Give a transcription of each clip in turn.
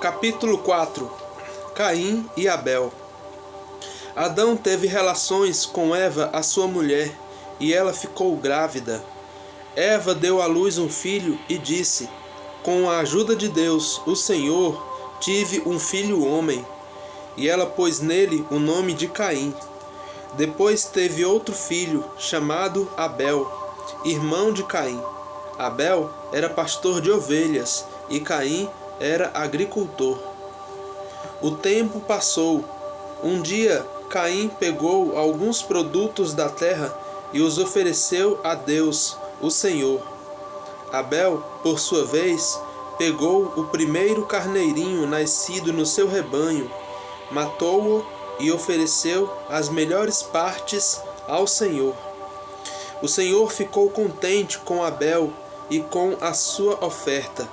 Capítulo 4. Caim e Abel. Adão teve relações com Eva, a sua mulher, e ela ficou grávida. Eva deu à luz um filho e disse: com a ajuda de Deus, o Senhor, tive um filho homem. E ela pôs nele o nome de Caim. Depois teve outro filho, chamado Abel, irmão de Caim. Abel era pastor de ovelhas e Caim era agricultor. O tempo passou. Um dia, Caim pegou alguns produtos da terra e os ofereceu a Deus, o Senhor. Abel, por sua vez, pegou o primeiro carneirinho nascido no seu rebanho, matou-o e ofereceu as melhores partes ao Senhor. O Senhor ficou contente com Abel e com a sua oferta,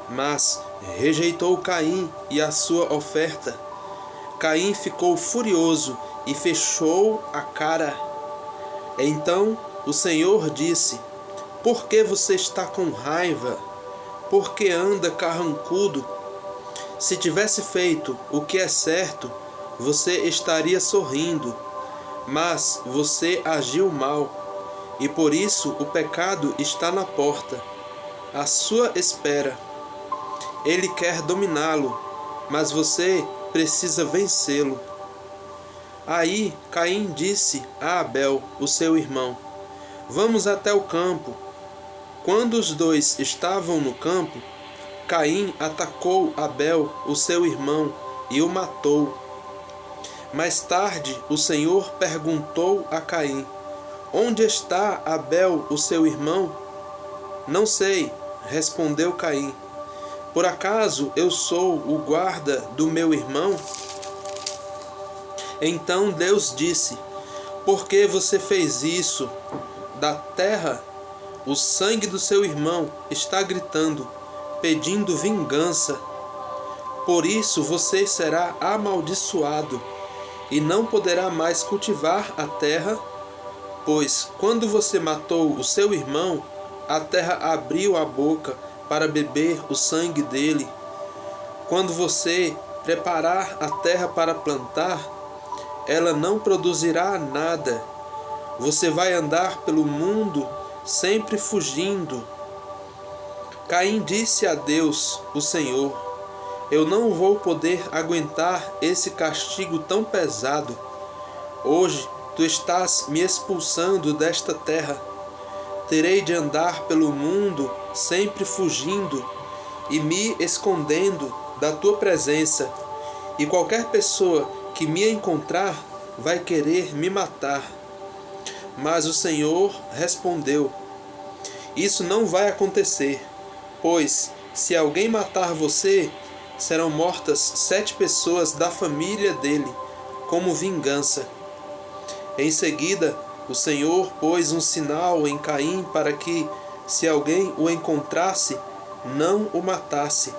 mas rejeitou Caim e a sua oferta. Caim ficou furioso e fechou a cara. Então o Senhor disse: por que você está com raiva? Por que anda carrancudo? Se tivesse feito o que é certo, você estaria sorrindo. Mas você agiu mal, e por isso o pecado está na porta, à sua espera. Ele quer dominá-lo, mas você precisa vencê-lo. Aí Caim disse a Abel, o seu irmão: vamos até o campo. Quando os dois estavam no campo, Caim atacou Abel, o seu irmão, e o matou. Mais tarde, o Senhor perguntou a Caim: onde está Abel, o seu irmão? Não sei, respondeu Caim. Por acaso eu sou o guarda do meu irmão? Então Deus disse: por que você fez isso? Da terra, o sangue do seu irmão está gritando, pedindo vingança. Por isso você será amaldiçoado e não poderá mais cultivar a terra, pois quando você matou o seu irmão, a terra abriu a boca para beber o sangue dele. Quando você preparar a terra para plantar, ela não produzirá nada. Você vai andar pelo mundo sempre fugindo. Caim disse a Deus, o Senhor: eu não vou poder aguentar esse castigo tão pesado. Hoje tu estás me expulsando desta terra. Terei de andar pelo mundo sempre fugindo e me escondendo da tua presença, e qualquer pessoa que me encontrar vai querer me matar. Mas o Senhor respondeu: isso não vai acontecer, pois se alguém matar você, serão mortas 7 pessoas da família dele, como vingança. Em seguida, o Senhor pôs um sinal em Caim para que, se alguém o encontrasse, não o matasse.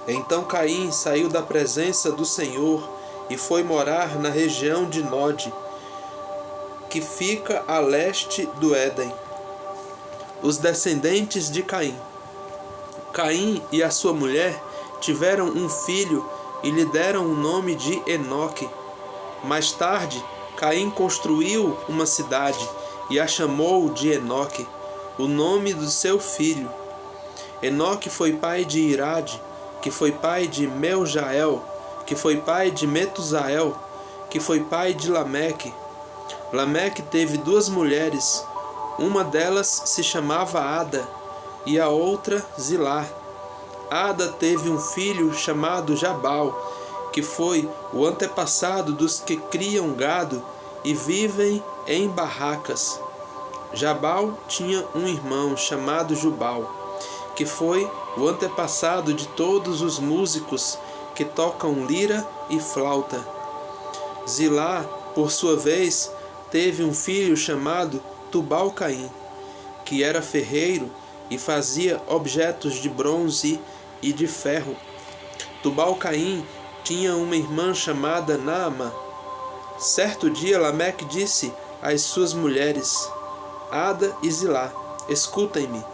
Então Caim saiu da presença do Senhor e foi morar na região de Nod, que fica a leste do Éden. Os descendentes de Caim. Caim e a sua mulher tiveram um filho e lhe deram o nome de Enoque. Mais tarde, Caim construiu uma cidade e a chamou de Enoque, o nome do seu filho. Enoque foi pai de Irade, que foi pai de Meljael, que foi pai de Metusael, que foi pai de Lameque. Lameque teve 2 mulheres, uma delas se chamava Ada e a outra Zilá. Ada teve um filho chamado Jabal, que foi o antepassado dos que criam gado e vivem em barracas. Jabal tinha um irmão chamado Jubal, que foi o antepassado de todos os músicos que tocam lira e flauta. Zilá, por sua vez, teve um filho chamado Tubal-Caim, que era ferreiro e fazia objetos de bronze e de ferro. Tubal-Caim tinha uma irmã chamada Naama. Certo dia Lameque disse às suas mulheres, Ada e Zilá: escutem-me,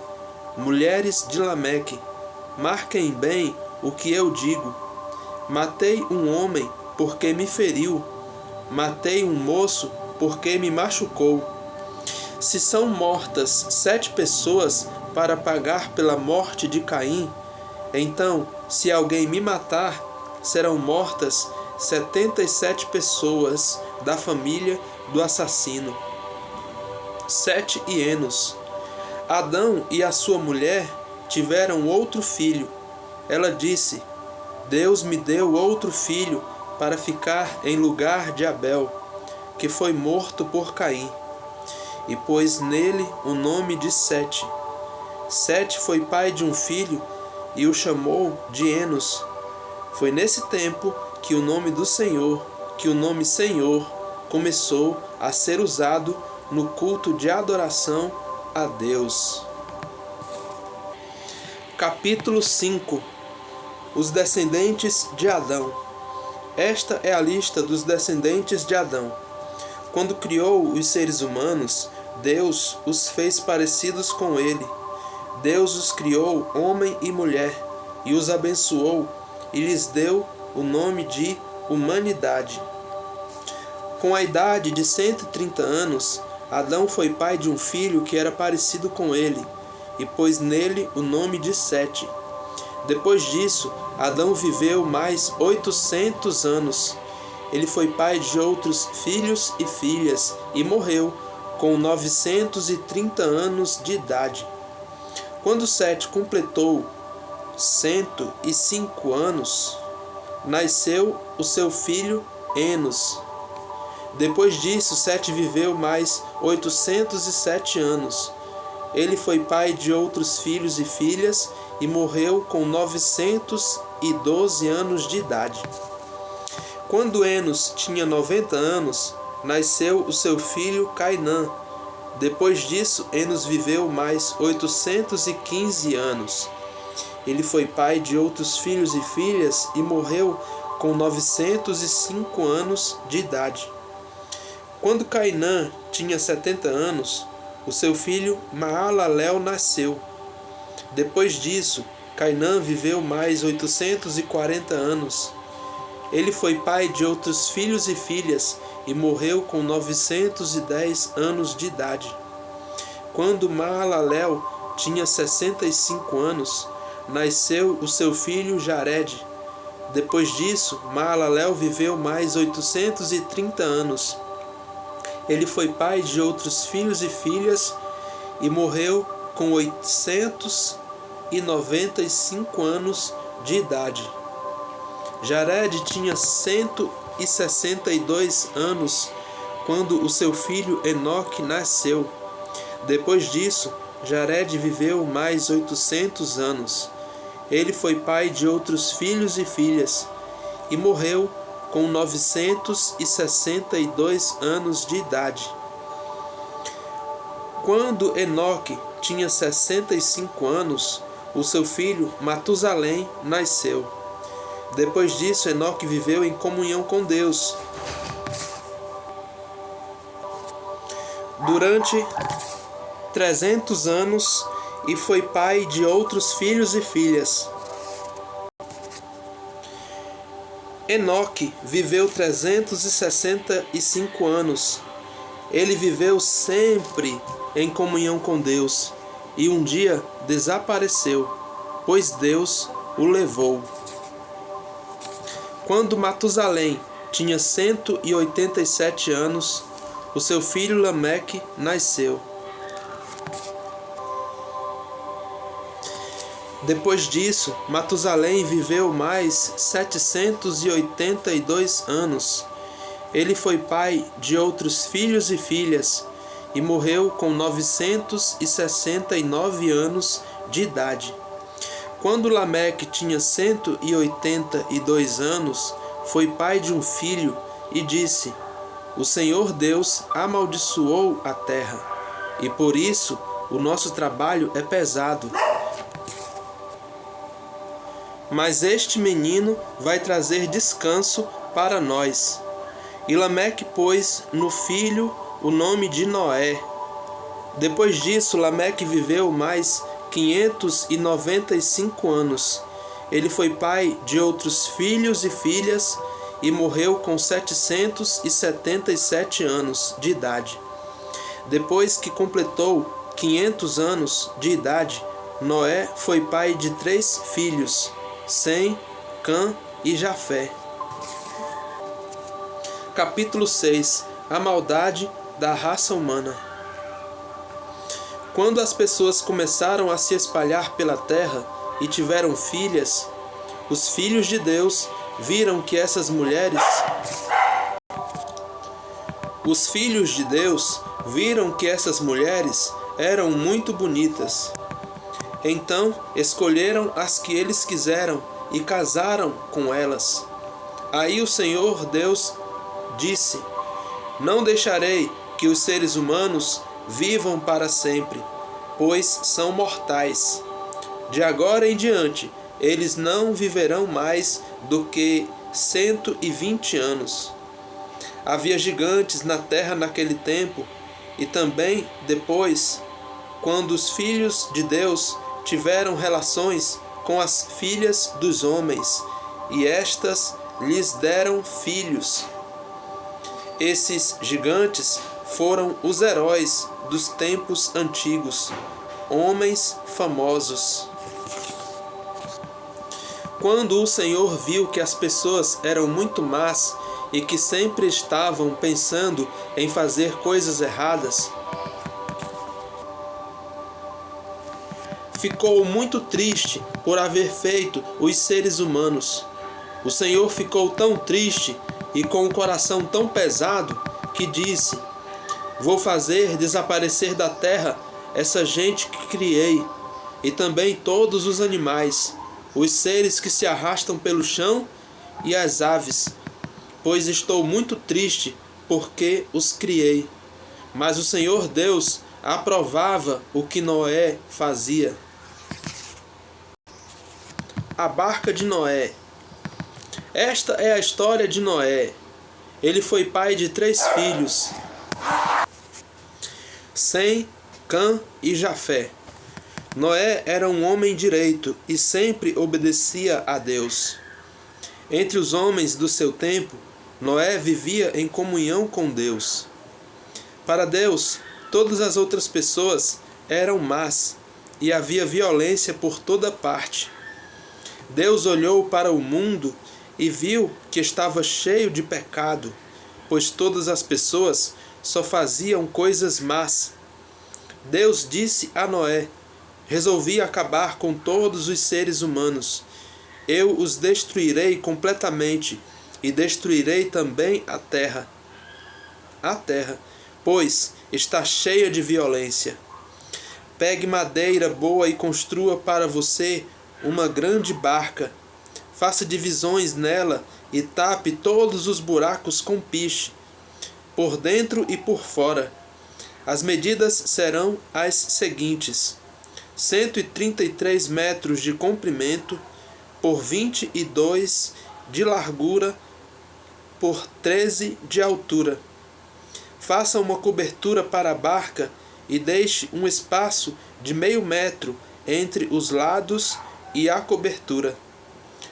mulheres de Lameque, marquem bem o que eu digo. Matei um homem porque me feriu. Matei um moço porque me machucou. Se são mortas 7 pessoas para pagar pela morte de Caim, então, se alguém me matar, serão mortas 77 pessoas da família do assassino. 7 hienos. Adão e a sua mulher tiveram outro filho. Ela disse: Deus me deu outro filho para ficar em lugar de Abel, que foi morto por Caim. E pôs nele o nome de Sete. Sete foi pai de um filho e o chamou de Enos. Foi nesse tempo que o nome Senhor, começou a ser usado no culto de adoração a Deus. Capítulo 5. Os descendentes de Adão. Esta é a lista dos descendentes de Adão. Quando criou os seres humanos, Deus os fez parecidos com ele. Deus os criou homem e mulher, e os abençoou, e lhes deu o nome de humanidade. Com a idade de 130 anos, Adão foi pai de um filho que era parecido com ele, e pôs nele o nome de Sete. Depois disso, Adão viveu mais 800 anos. Ele foi pai de outros filhos e filhas, e morreu com 930 anos de idade. Quando Sete completou 105 anos, nasceu o seu filho Enos. Depois disso, Sete viveu mais 807 anos. Ele foi pai de outros filhos e filhas e morreu com 912 anos de idade. Quando Enos tinha 90 anos, nasceu o seu filho Cainã. Depois disso, Enos viveu mais 815 anos. Ele foi pai de outros filhos e filhas e morreu com 905 anos de idade. Quando Cainã tinha 70 anos, o seu filho Maalalel nasceu. Depois disso, Cainã viveu mais 840 anos. Ele foi pai de outros filhos e filhas e morreu com 910 anos de idade. Quando Maalalel tinha 65 anos, nasceu o seu filho Jared. Depois disso, Maalalel viveu mais 830 anos. Ele foi pai de outros filhos e filhas e morreu com 895 anos de idade. Jared tinha 162 anos quando o seu filho Enoque nasceu. Depois disso, Jared viveu mais 800 anos. Ele foi pai de outros filhos e filhas e morreu com 962 anos de idade. Quando Enoque tinha 65 anos, o seu filho Matusalém nasceu. Depois disso, Enoque viveu em comunhão com Deus durante 300 anos e foi pai de outros filhos e filhas. Enoque viveu 365 anos. Ele viveu sempre em comunhão com Deus e um dia desapareceu, pois Deus o levou. Quando Matusalém tinha 187 anos, o seu filho Lameque nasceu. Depois disso, Matusalém viveu mais 782 anos. Ele foi pai de outros filhos e filhas e morreu com 969 anos de idade. Quando Lameque tinha 182 anos, foi pai de um filho e disse: O Senhor Deus amaldiçoou a terra, e por isso o nosso trabalho é pesado. Mas este menino vai trazer descanso para nós. E Lameque pôs no filho o nome de Noé. Depois disso, Lameque viveu mais 595 anos ele foi pai de outros filhos e filhas e morreu com 777 anos de idade. Depois que completou 500 anos de idade, Noé foi pai de 3 filhos, Sem, Cã e Jafé. Capítulo 6. A maldade da raça humana. Quando as pessoas começaram a se espalhar pela terra e tiveram filhas, os filhos de Deus viram que essas mulheres eram muito bonitas. Então escolheram as que eles quiseram e casaram com elas. Aí o Senhor Deus disse: Não deixarei que os seres humanos vivam para sempre, pois são mortais. De agora em diante, eles não viverão mais do que 120 anos. Havia gigantes na terra naquele tempo, e também depois, quando os filhos de Deus tiveram relações com as filhas dos homens, e estas lhes deram filhos. Esses gigantes foram os heróis dos tempos antigos, homens famosos. Quando o Senhor viu que as pessoas eram muito más e que sempre estavam pensando em fazer coisas erradas, ficou muito triste por haver feito os seres humanos. O Senhor ficou tão triste e com o coração tão pesado que disse: Vou fazer desaparecer da terra essa gente que criei, e também todos os animais, os seres que se arrastam pelo chão e as aves, pois estou muito triste porque os criei. Mas o Senhor Deus aprovava o que Noé fazia. A barca de Noé. Esta é a história de Noé. Ele foi pai de 3 filhos, Sem, Cã e Jafé. Noé era um homem direito e sempre obedecia a Deus. Entre os homens do seu tempo, Noé vivia em comunhão com Deus. Para Deus, todas as outras pessoas eram más e havia violência por toda parte. Deus olhou para o mundo e viu que estava cheio de pecado, pois todas as pessoas só faziam coisas más. Deus disse a Noé: Resolvi acabar com todos os seres humanos. Eu os destruirei completamente e destruirei também a terra, pois está cheia de violência. Pegue madeira boa e construa para você uma grande barca. Faça divisões nela e tape todos os buracos com piche, por dentro e por fora. As medidas serão as seguintes: 133 metros de comprimento, por 22 de largura, por 13 de altura. Faça uma cobertura para a barca e deixe um espaço de meio metro entre os lados e a cobertura.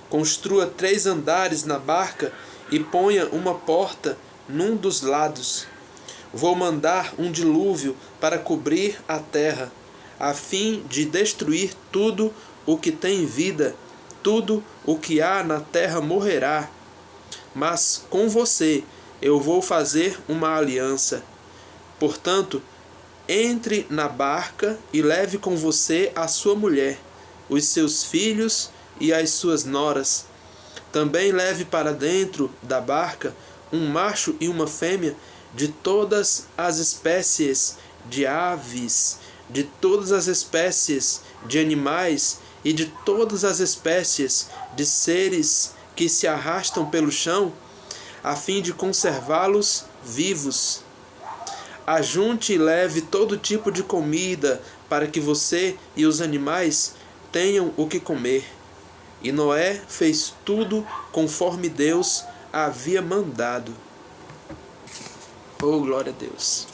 Construa 3 andares na barca e ponha uma porta num dos lados. Vou mandar um dilúvio para cobrir a terra, a fim de destruir tudo o que tem vida. Tudo o que há na terra morrerá. Mas com você eu vou fazer uma aliança. Portanto, entre na barca e leve com você a sua mulher, os seus filhos e as suas noras. Também leve para dentro da barca um macho e uma fêmea de todas as espécies de aves, de todas as espécies de animais e de todas as espécies de seres que se arrastam pelo chão, a fim de conservá-los vivos. Ajunte e leve todo tipo de comida para que você e os animais tenham o que comer. E Noé fez tudo conforme Deus havia mandado. Oh, glória a Deus!